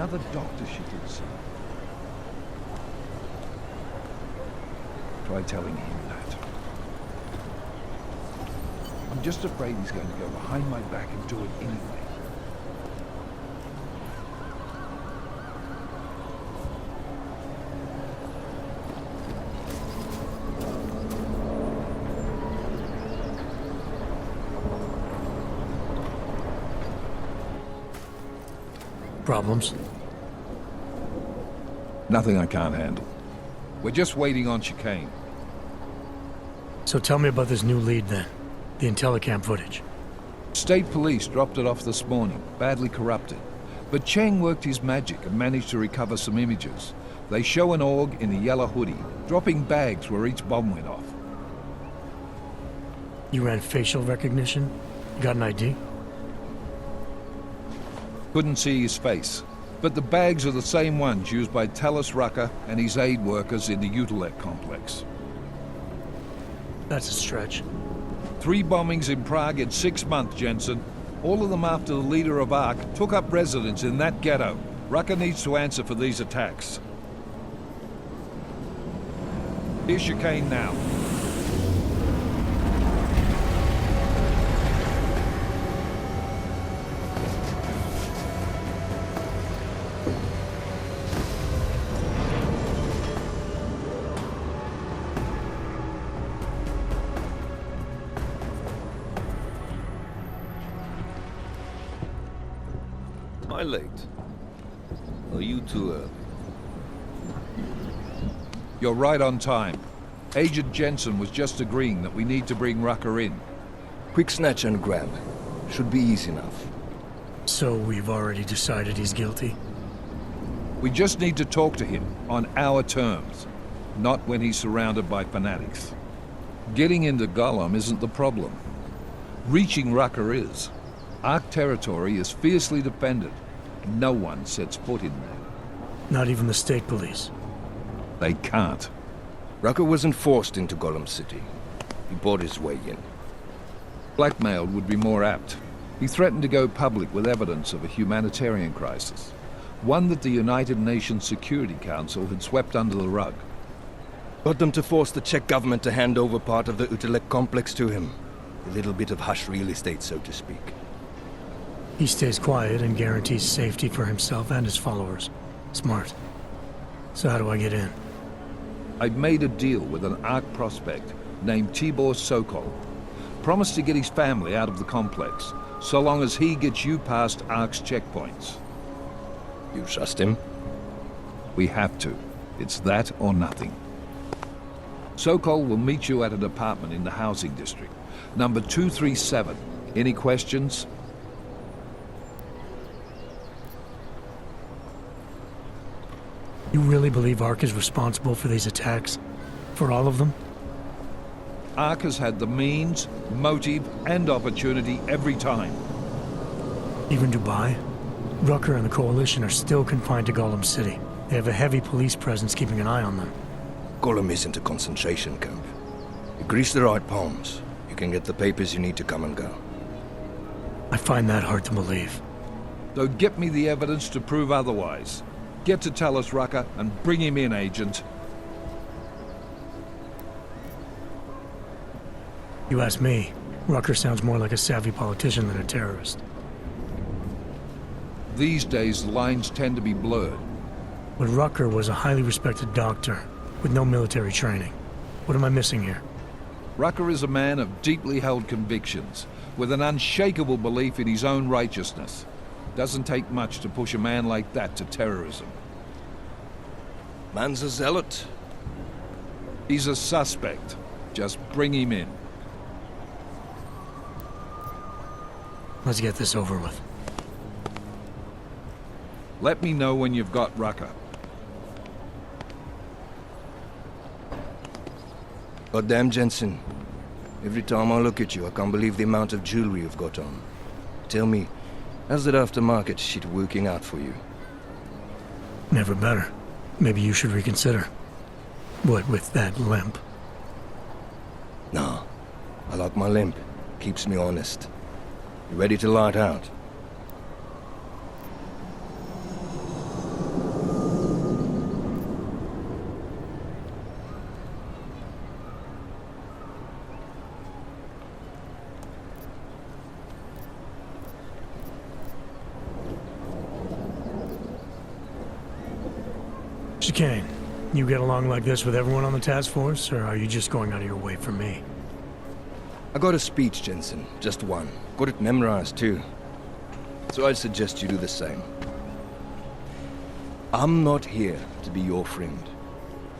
another doctor she could see. Try telling him that. I'm just afraid he's going to go behind my back and do it anyway. Problems? Nothing I can't handle. We're just waiting on chicane. So tell me about this new lead then. The Intellicam footage. State police dropped it off this morning, badly corrupted. But Cheng worked his magic and managed to recover some images. They show an org in a yellow hoodie, dropping bags where each bomb went off. You ran facial recognition? You got an ID? Couldn't see his face, but the bags are the same ones used by Talos Rucker and his aid workers in the Utilec complex. That's a stretch. 3 bombings in Prague in 6 months, Jensen. All of them after the leader of ARC took up residence in that ghetto. Rucker needs to answer for these attacks. Here's chicane now. Am I late? Are you too early? You're right on time. Agent Jensen was just agreeing that we need to bring Rucker in. Quick snatch and grab. Should be easy enough. So we've already decided he's guilty? We just need to talk to him on our terms, not when he's surrounded by fanatics. Getting into Gollum isn't the problem. Reaching Rucker is. ARC territory is fiercely defended. No one sets foot in there. Not even the state police? They can't. Rucker wasn't forced into Gollum City. He bought his way in. Blackmailed would be more apt. He threatened to go public with evidence of a humanitarian crisis. One that the United Nations Security Council had swept under the rug. Got them to force the Czech government to hand over part of the Utilec complex to him. A little bit of hush real estate, so to speak. He stays quiet and guarantees safety for himself and his followers. Smart. So how do I get in? I've made a deal with an ARC prospect named Tibor Sokol. Promised to get his family out of the complex, so long as he gets you past ARC's checkpoints. You trust him? We have to. It's that or nothing. Sokol will meet you at an apartment in the housing district. Number 237. Any questions? You really believe ARC is responsible for these attacks? For all of them? ARC has had the means, motive, and opportunity every time. Even Dubai? Rucker and the Coalition are still confined to Gollum City. They have a heavy police presence keeping an eye on them. Gollum isn't a concentration camp. You grease the right palms, you can get the papers you need to come and go. I find that hard to believe. Though get me the evidence to prove otherwise. Get to Talos Rucker and bring him in, Agent. You ask me, Rucker sounds more like a savvy politician than a terrorist. These days, the lines tend to be blurred. But Rucker was a highly respected doctor, with no military training. What am I missing here? Rucker is a man of deeply held convictions, with an unshakable belief in his own righteousness. Doesn't take much to push a man like that to terrorism. Man's a zealot. He's a suspect. Just bring him in. Let's get this over with. Let me know when you've got Rucker. Goddamn, Jensen. Every time I look at you, I can't believe the amount of jewelry you've got on. Tell me, how's that aftermarket shit working out for you? Never better. Maybe you should reconsider. What with that limp? Nah, I like my limp. Keeps me honest. You ready to light out? Chicane, you get along like this with everyone on the task force, or are you just going out of your way for me? I got a speech, Jensen. Just one. Got it memorized, too. So I'd suggest you do the same. I'm not here to be your friend.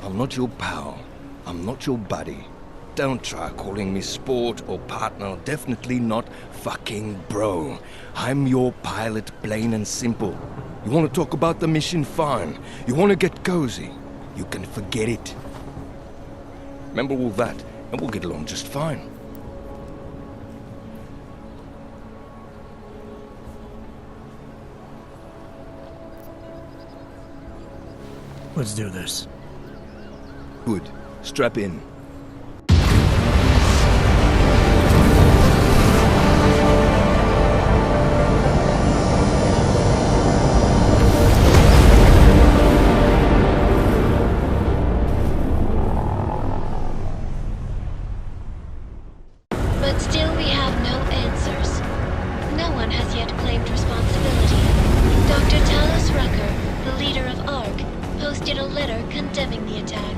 I'm not your pal. I'm not your buddy. Don't try calling me sport or partner. Definitely not fucking bro. I'm your pilot, plain and simple. You want to talk about the mission? Fine. You want to get cozy? You can forget it. Remember all that, and we'll get along just fine. Let's do this. Good. Strap in. But still we have no answers. No one has yet claimed responsibility. Dr. Talos Rucker, the leader of ARC, posted a letter condemning the attack.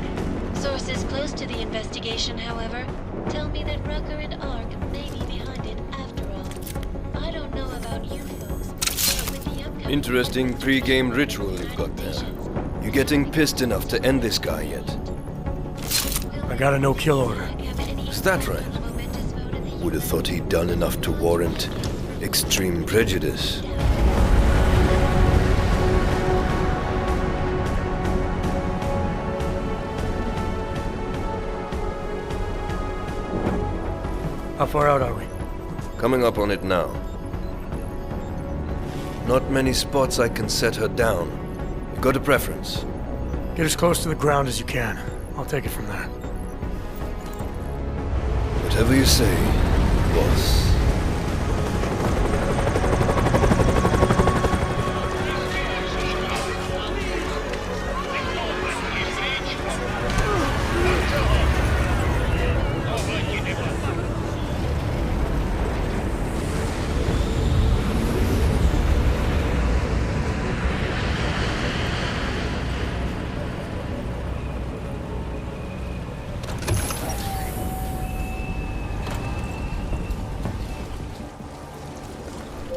Sources close to the investigation, however, tell me that Rucker and ARC may be behind it after all. I don't know about you folks, but with the upcoming... Interesting pre-game ritual you've got there. You getting pissed enough to end this guy yet? I got a no-kill order. Is that right? Would have thought he'd done enough to warrant extreme prejudice. How far out are we? Coming up on it now. Not many spots I can set her down. You got a preference? Get as close to the ground as you can. I'll take it from there. Whatever you say, boss.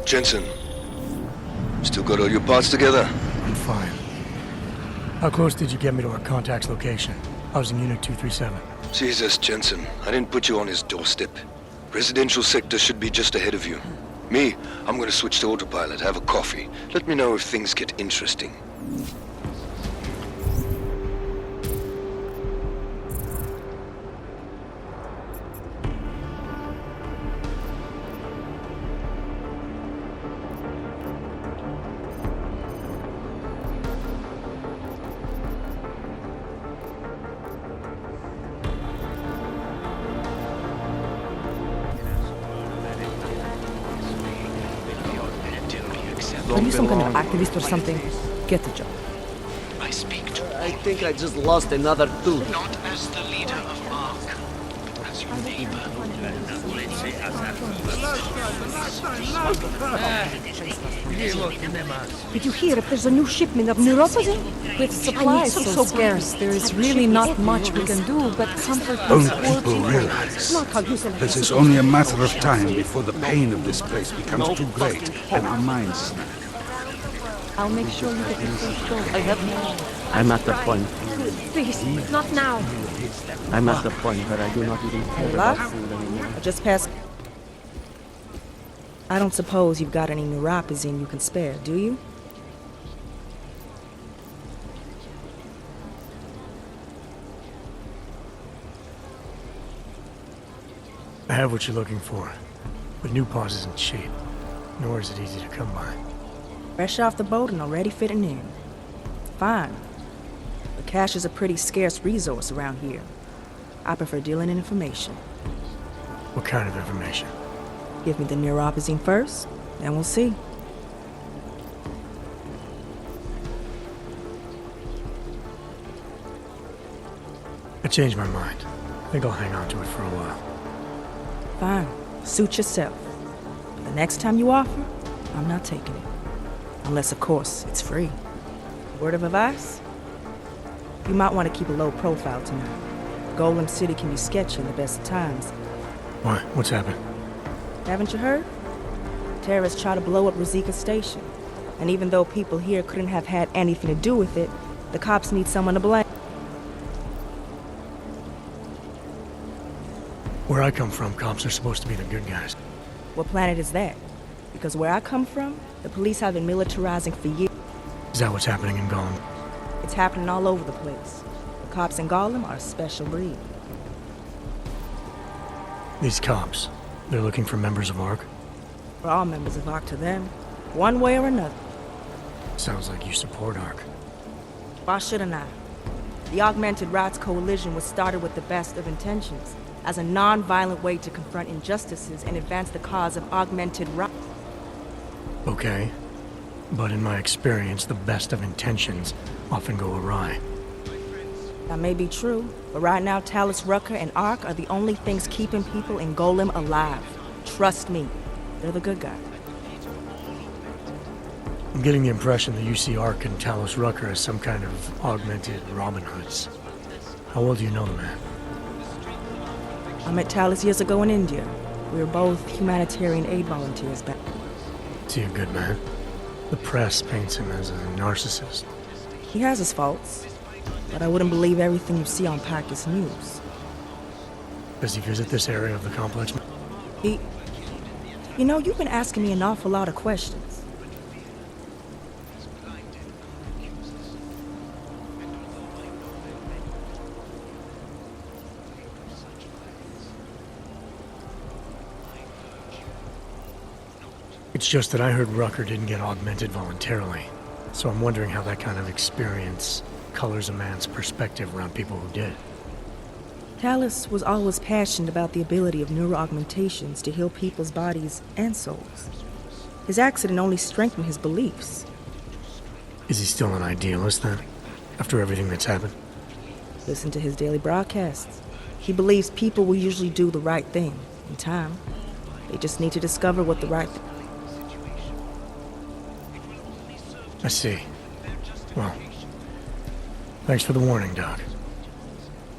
Jensen, still got all your parts together? I'm fine. How close did you get me to our contact's location? I was in Unit 237. Jesus, Jensen, I didn't put you on his doorstep. Residential sector should be just ahead of you. Me, I'm gonna switch to autopilot, have a coffee. Let me know if things get interesting. Are you some kind of activist or something? Get the job. I speak to I think I just lost another tooth. not as the leader of ARC, but as your neighbor. Did you hear if there's a new shipment of neuropathy? With supplies so scarce, there is really not much we can do but comfort Don't these poor people realize Not cognizant. this is only a matter of time before the pain of this place becomes too great and our minds snap? I'll make sure you get your first dose. I'm at the point. Please, not now. I'm at the point where I do not even care about food anymore. I just passed. I don't suppose you've got any neuropazine you can spare, do you? I have what you're looking for, but new pause isn't cheap, nor is it easy to come by. Fresh off the boat and already fitting in. Fine. But cash is a pretty scarce resource around here. I prefer dealing in information. What kind of information? Give me the neuropazine first, and we'll see. I changed my mind. I think I'll hang on to it for a while. Fine. Suit yourself. The next time you offer, I'm not taking it. Unless, of course, it's free. Word of advice? You might want to keep a low profile tonight. Golem City can be sketchy in the best of times. Why? What's happened? Haven't you heard? Terrorists tried to blow up Rosika Station. And even though people here couldn't have had anything to do with it, the cops need someone to blame. Where I come from, cops are supposed to be the good guys. What planet is that? Because where I come from, the police have been militarizing for years. Is that what's happening in Gollum? It's happening all over the place. The cops in Gollum are a special breed. These cops, they're looking for members of ARC? We're all members of ARC to them, one way or another. Sounds like you support ARC. Why shouldn't I? The Augmented Rights Coalition was started with the best of intentions, as a non-violent way to confront injustices and advance the cause of augmented rights. Okay. But in my experience, the best of intentions often go awry. That may be true, but right now Talus Rucker and ARC are the only things keeping people in Golem alive. Trust me, they're the good guys. I'm getting the impression that you see ARC and Talos Rucker as some kind of augmented Robin Hoods. How well do you know the man? I met Talus years ago in India. We were both humanitarian aid volunteers back. Is he a good man? The press paints him as a narcissist. He has his faults, but I wouldn't believe everything you see on Parkus News. Does he visit this area of the complex? You know, you've been asking me an awful lot of questions. It's just that I heard Rucker didn't get augmented voluntarily, so I'm wondering how that kind of experience colors a man's perspective around people who did. Talus was always passionate about the ability of neuroaugmentations to heal people's bodies and souls. His accident only strengthened his beliefs. Is he still an idealist then, after everything that's happened? Listen to his daily broadcasts. He believes people will usually do the right thing in time. They just need to discover what the right thing. I see. Well, thanks for the warning, Doc.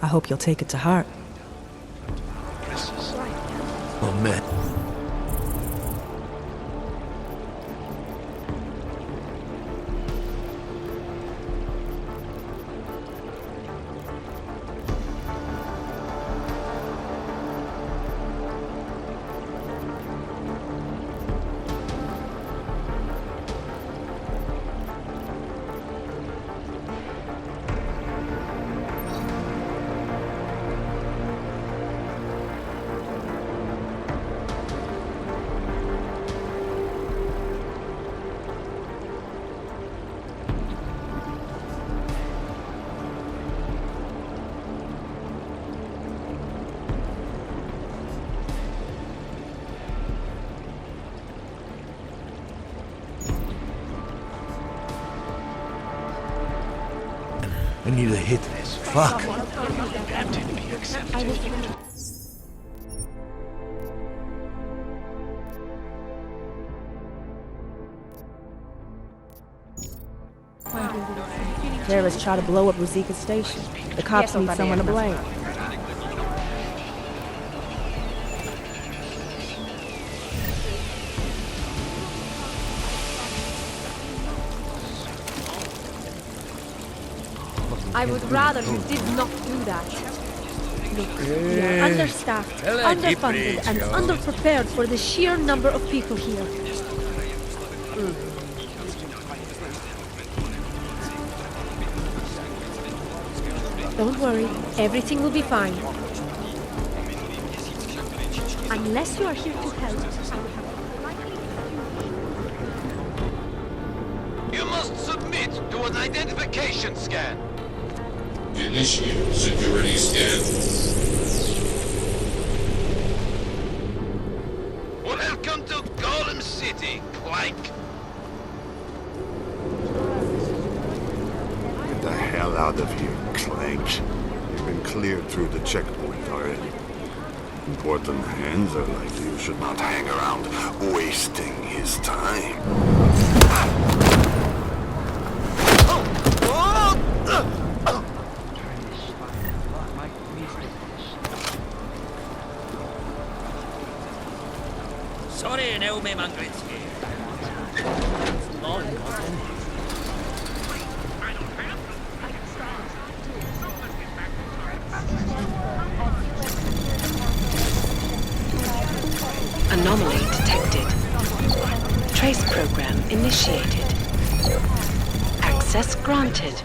I hope you'll take it to heart. Oh, man. I need a hit. Fuck. That didn't be accepted. Terrorists try to blow up Rosika Station. The cops need someone to blame. I would rather you did not do that. Look, we are understaffed, underfunded, and underprepared for the sheer number of people here. Don't worry, everything will be fine. Unless you are here to help, You must submit to an identification scan. Initiate security scan. Welcome to Golem City, Clank. Get the hell out of here, Clank. You've been cleared through the checkpoint already. Important handler like you should not hang around wasting his time. Task granted.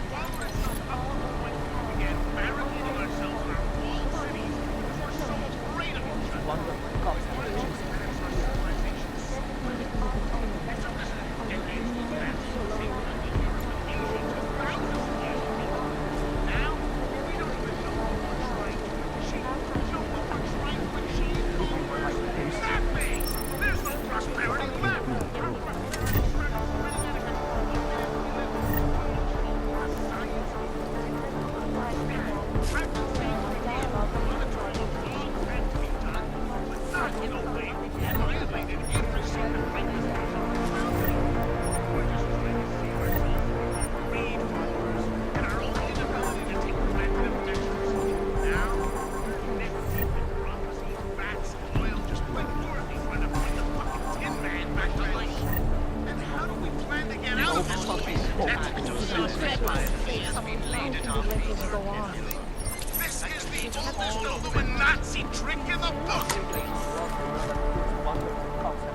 This is the oldest Illuminati trick in the book!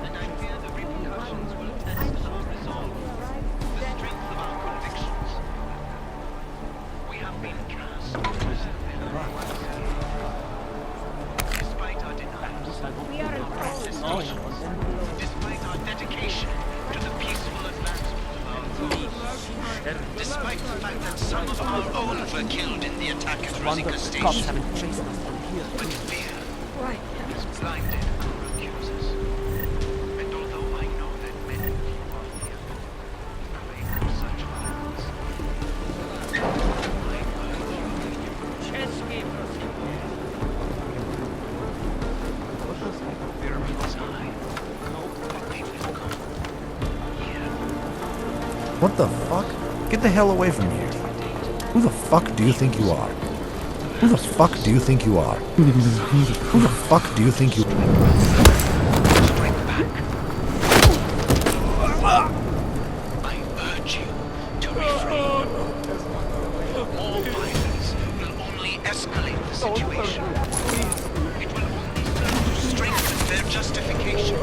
And I fear the repercussions will test our resolve, the strength of our convictions. We have been cast as despite our denials, despite our dedication to the peaceful advancement of our cause, despite the fact that some of our own were killed in the attack at Rosika Station. But fear has blinded our accusers. And although I know that many of you are fearful, pray for such violence. What the fuck? Get the hell away from here. Who the fuck do you think you are? Who the fuck do you think you are? Who the fuck do you think you are? I urge you to refrain. More violence will only escalate the situation. It will only serve to strengthen their justification.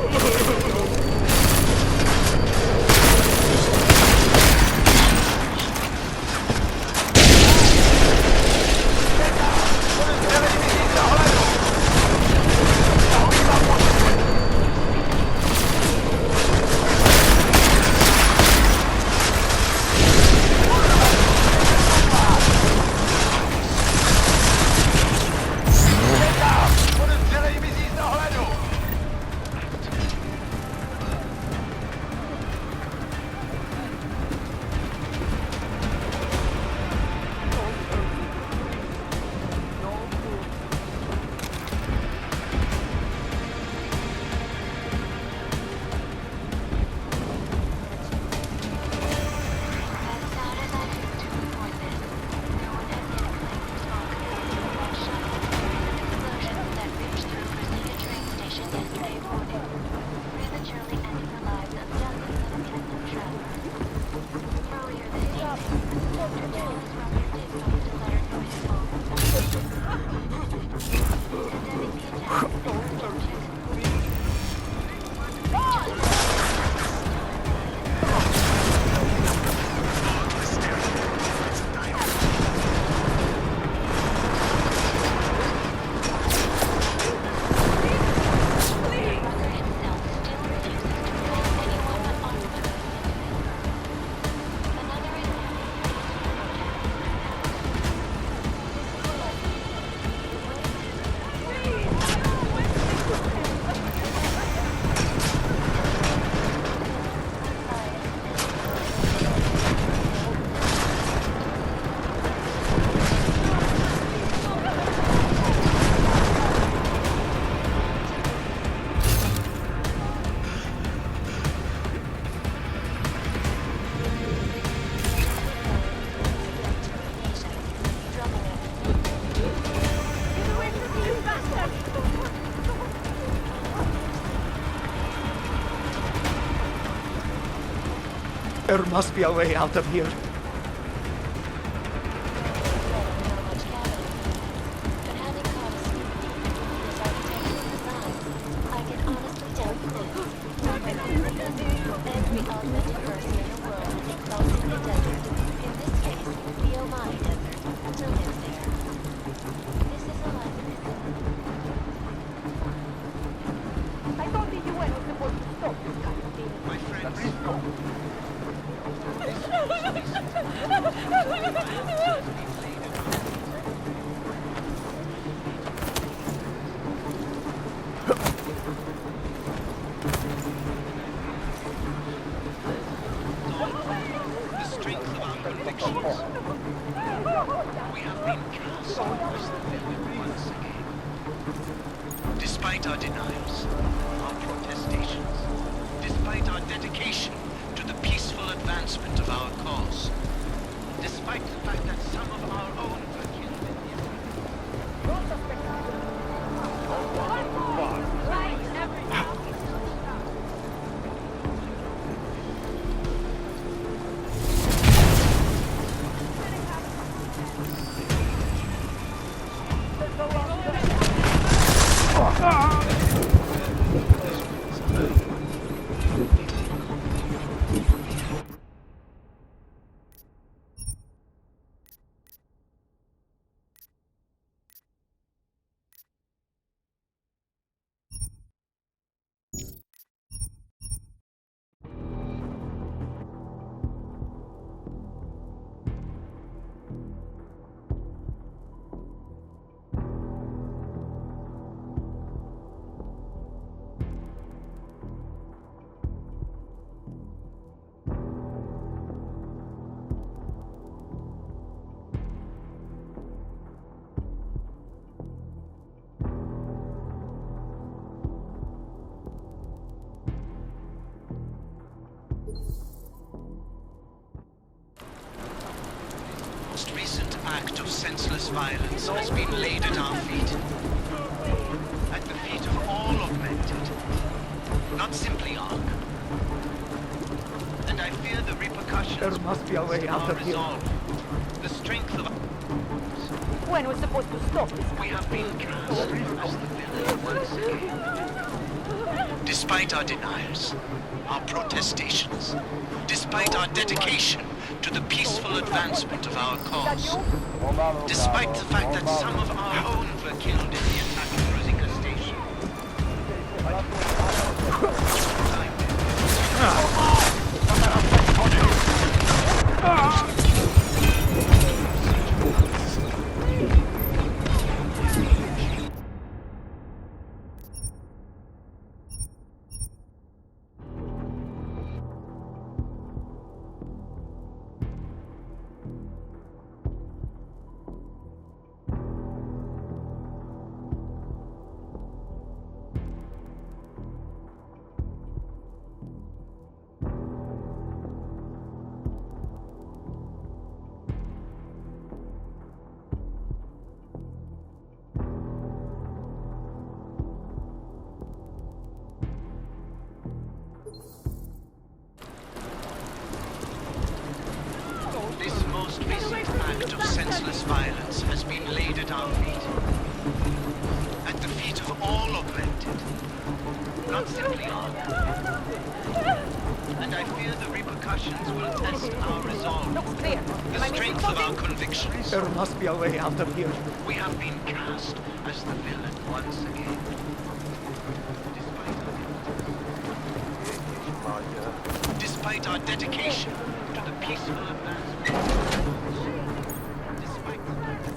There must be a way out of here. Every augmented person in the world is close to the desert. In this convictions. We have been cast as the villain once again. Despite our denials, our protestations, despite our dedication to the peaceful advancement of our cause, despite the fact that some of our own were killed in the attack. Most recent act of senseless violence has been laid at our feet. At the feet of all augmented, not simply Ark. And I fear the repercussions. There must be a way out of here. Resolve. The strength of When was supposed to stop this? we have been cast as the villain once again. Despite our denials, our protestations, despite our dedication to the peaceful advancement of our cause, despite the fact that some of our own were killed in the attack at Rosika Station. This most recent act of senseless violence has been laid at our feet. At the feet of all augmented, not simply Ark. And I fear the repercussions will test our resolve, the strength of our convictions. There must be a way out of here. We have been cast as the villain once again. Despite our dedication to the peaceful advancement. Despite the fact that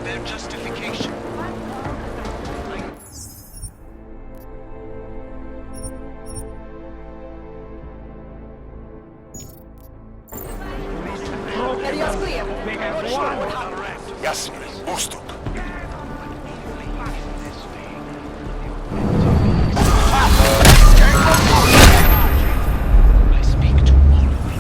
their justification. Jasne, ustuk. I speak to all of you.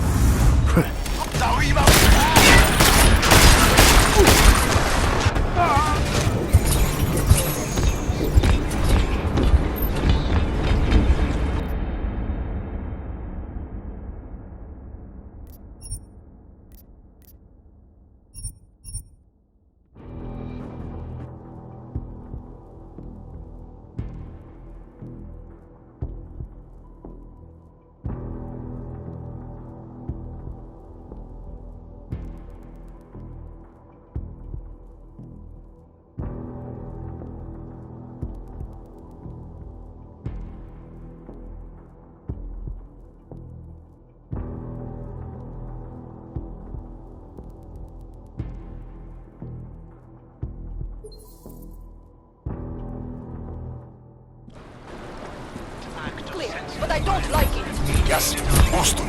Clear, but I don't like it. Yes, Boston.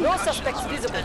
No suspects visible.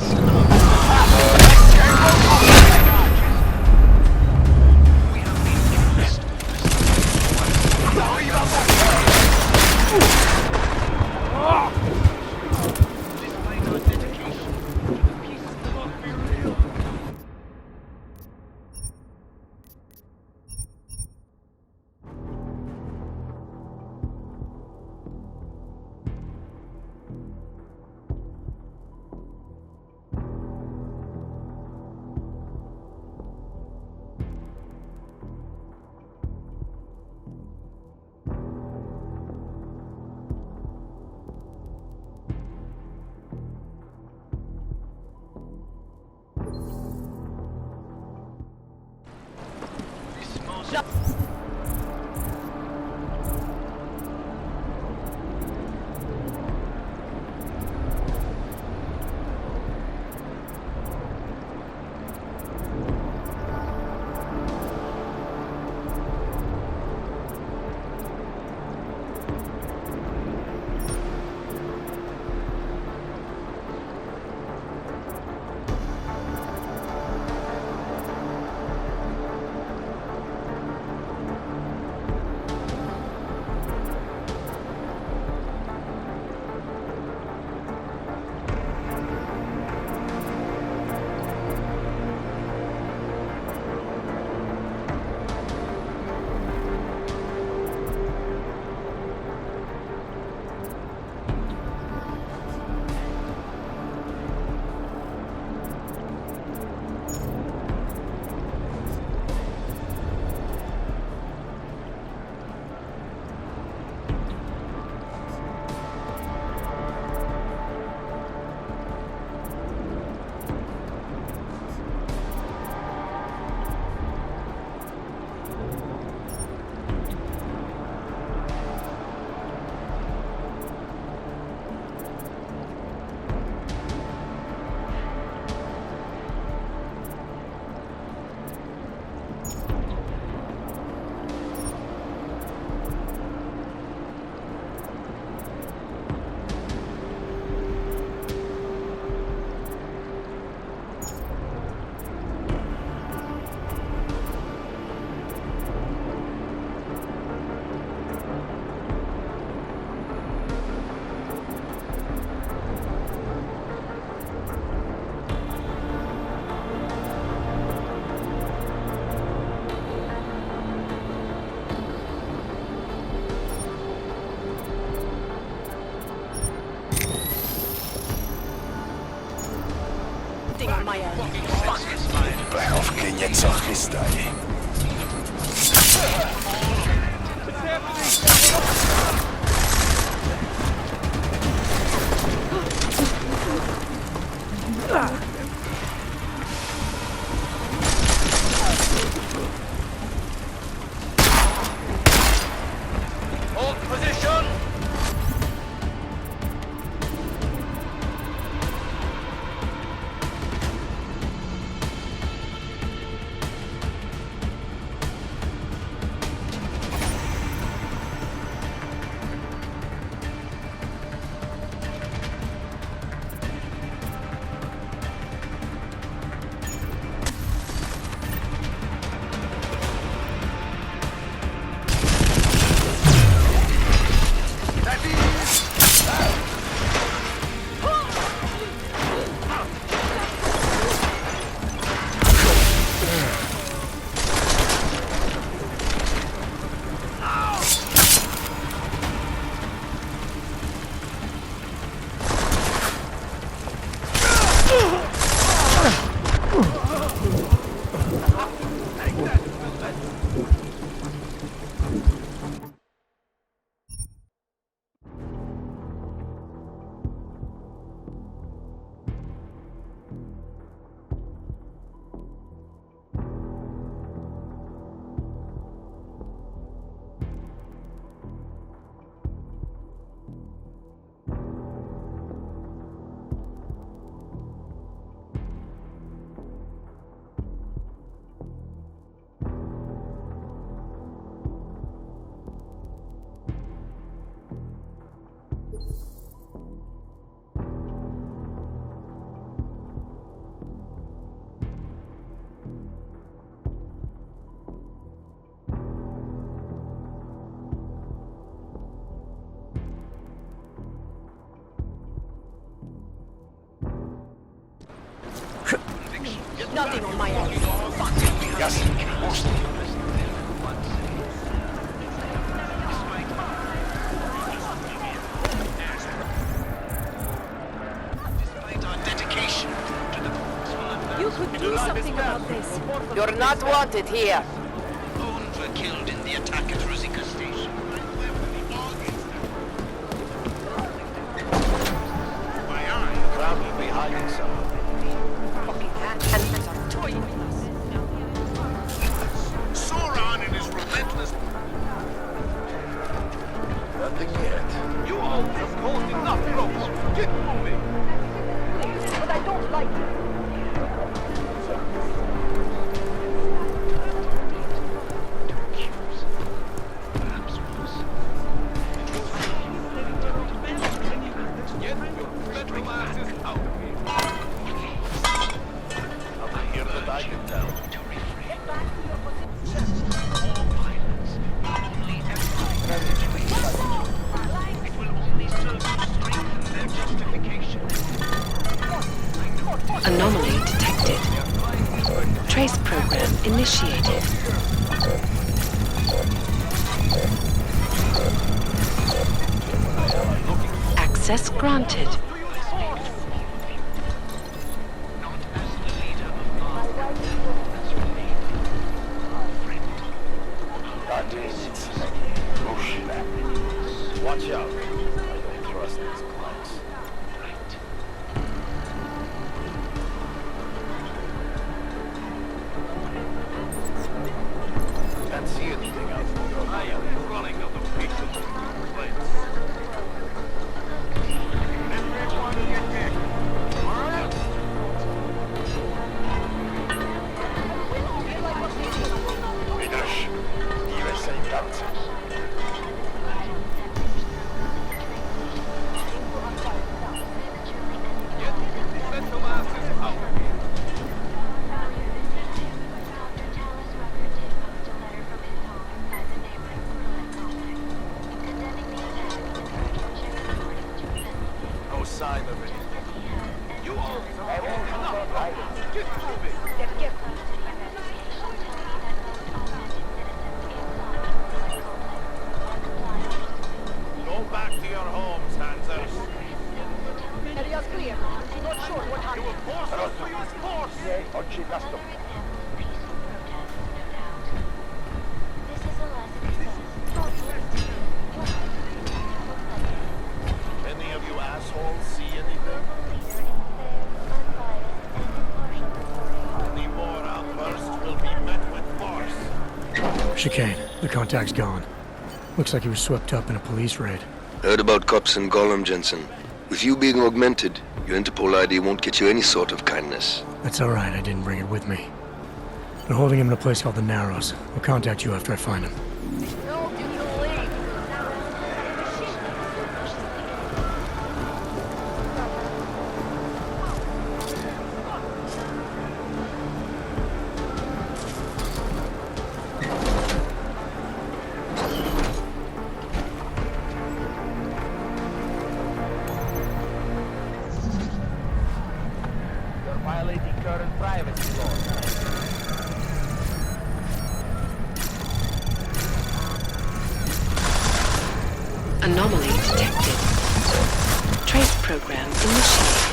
On my end. Behowke něco chystají. Hold position! Nothing on my end. Yes. Despite our dedication to the peaceful advancement You could do something about this. You're not wanted here. owned were killed in the attack at Rosika Station. My eye, probably behind someone. Fucking handlers are toying with us. Sauron and his relentless... Nothing yet. You all have caused enough trouble. Get moving. But I don't like it. Get your federal asses out of here. I'll hear the bag in town. It will only serve to strengthen their justification. Anomaly detected. Trace program initiated. Access granted. Watch out. I don't trust these clowns. Can't see anything out there. I am running out of patience with your plates. Everyone get back. Finish. USA Council. No sign of it. You all have enough. Get moving. Go back to your homes, Hansers. Area's clear. Not sure what happened. You will force us to use force. Oggi gasto. Any of you assholes see anything? Any more outbursts will be met with force. Chicane. The contact's gone. Looks like he was swept up in a police raid. Heard about cops in Gollum, Jensen. With you being augmented, your Interpol ID won't get you any sort of kindness. That's alright, I didn't bring it with me. They're holding him in a place called the Narrows. I'll contact you after I find him. No, you can leave. You're violating current privacy laws. Anomaly detected. Trace program initiated.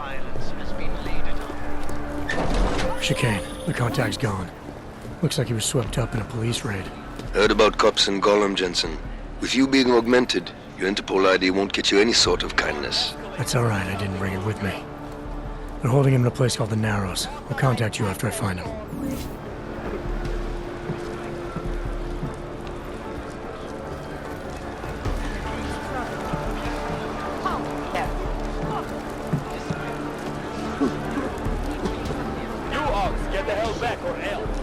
violence has been laid at our Chicane. The contact's gone. Looks like he was swept up in a police raid. Heard about cops in Gollum, Jensen. With you being augmented, your Interpol ID won't get you any sort of kindness. That's alright, I didn't bring it with me. They're holding him in a place called the Narrows. I'll contact you after I find him. You Ox, get the hell back or else.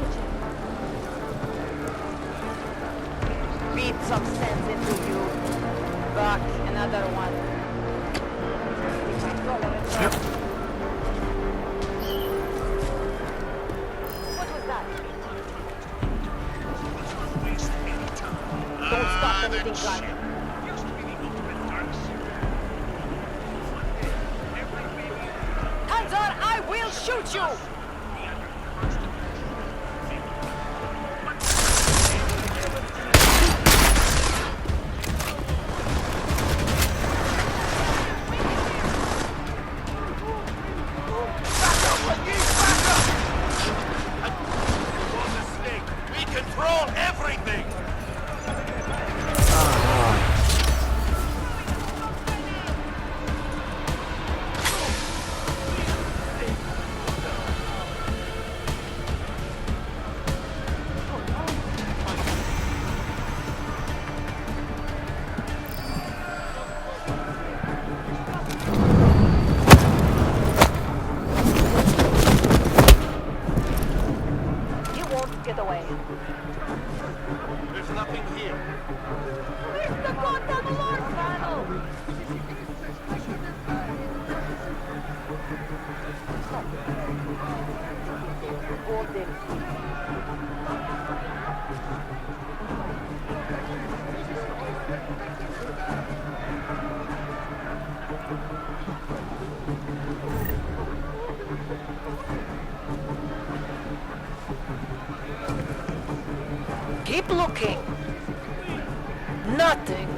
Beat some sense into you. Back, another one. What was that? Don't stop anything, gun. Hands on, I will shoot you! We control everything! You won't get away. There's nothing here. Where's the goddamn alarm panel? Hold him. Keep looking. Nothing.